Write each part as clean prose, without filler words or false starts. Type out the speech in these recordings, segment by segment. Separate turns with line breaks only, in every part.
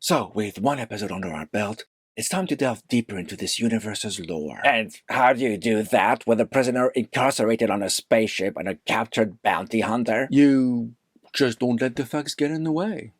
So, with one episode under our belt, it's time to delve deeper into this universe's lore.
And how do you do that with a prisoner incarcerated on a spaceship and a captured bounty hunter?
You just don't let the facts get in the way.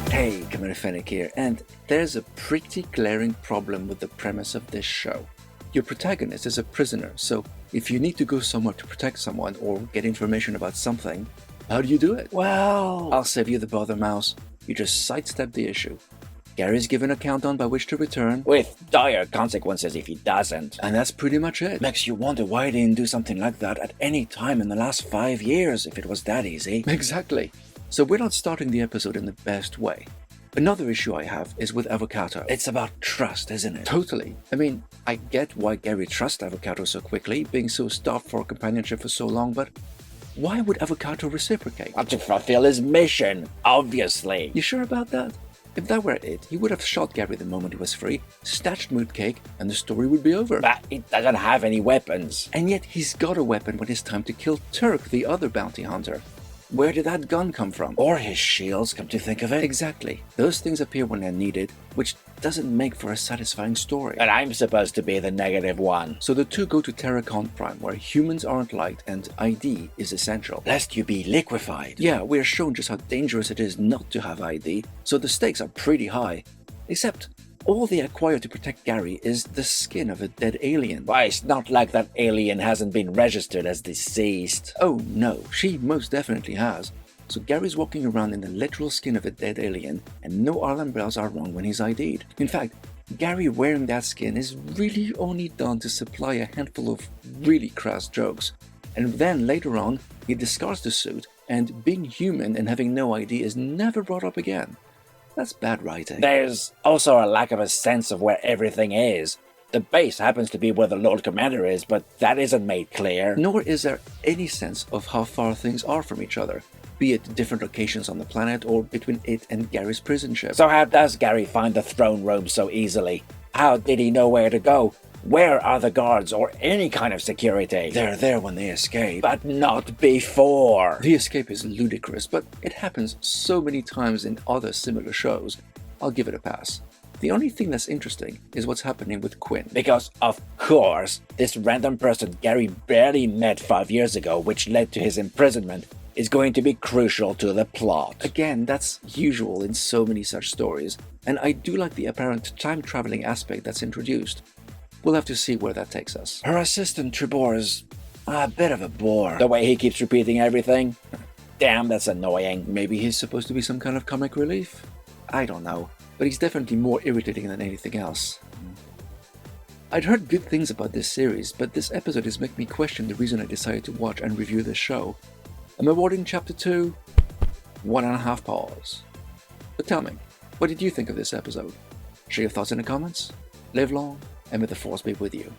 Hey, Commander Fennec here, and there's a pretty glaring problem with the premise of this show. Your protagonist is a prisoner, so if you need to go somewhere to protect someone or get information about something, how do you do it?
Well,
I'll save you the bother, Mouse. You just sidestep the issue. Gary's given a countdown by which to return,
with dire consequences if he doesn't.
and that's pretty much it.
Makes you wonder why they didn't do something like that at any time in the last 5 years if it was that easy.
Exactly. So we're not starting the episode in the best way. Another issue I have is with Avocado.
It's about trust, isn't it?
Totally. I mean, I get why Gary trusts Avocado so quickly, being so starved for companionship for so long, but why would Avocado reciprocate?
To fulfill his mission, obviously.
You sure about that? If that were it, he would have shot Gary the moment he was free, snatched Mood Cake, and the story would be over.
But he doesn't have any weapons.
And yet he's got a weapon when it's time to kill Turk, the other bounty hunter. Where did that gun come from?
Or his shields, come to think of it.
Exactly. Those things appear when they're needed, which doesn't make for a satisfying story.
And I'm supposed to be the negative one.
So the two go to Terracon Prime, where humans aren't liked and ID is essential.
Lest you be liquefied.
Yeah, we're shown just how dangerous it is not to have ID, so the stakes are pretty high. Except, all they acquire to protect Gary is the skin of a dead alien.
Why, it's not like that alien hasn't been registered as deceased.
Oh no, she most definitely has. So Gary's walking around in the literal skin of a dead alien, and no alarm bells are rung when he's ID'd. In fact, Gary wearing that skin is really only done to supply a handful of really crass jokes. And then later on, he discards the suit, and being human and having no ID is never brought up again. That's bad writing.
There's also a lack of a sense of where everything is. The base happens to be where the Lord Commander is, but that isn't made clear.
Nor is there any sense of how far things are from each other, be it different locations on the planet or between it and Gary's prison ship.
So how does Gary find the throne room so easily? How did he know where to go? Where are the guards or any kind of security?
They're there when they escape.
But not before.
The escape is ludicrous, but it happens so many times in other similar shows. I'll give it a pass. The only thing that's interesting is what's happening with Quinn.
Because, of course, this random person Gary barely met 5 years ago, which led to his imprisonment, is going to be crucial to the plot.
Again, that's usual in so many such stories, and I do like the apparent time-traveling aspect that's introduced. We'll have to see where that takes us.
Her assistant Tribor is a bit of a bore. The way he keeps repeating everything. Damn, that's annoying.
Maybe he's supposed to be some kind of comic relief? I don't know, but he's definitely more irritating than anything else. I'd heard good things about this series, but this episode is making me question the reason I decided to watch and review this show. I'm awarding Chapter 2 1.5 paws. But tell me, what did you think of this episode? Share your thoughts in the comments. Live long, and may the Force be with you.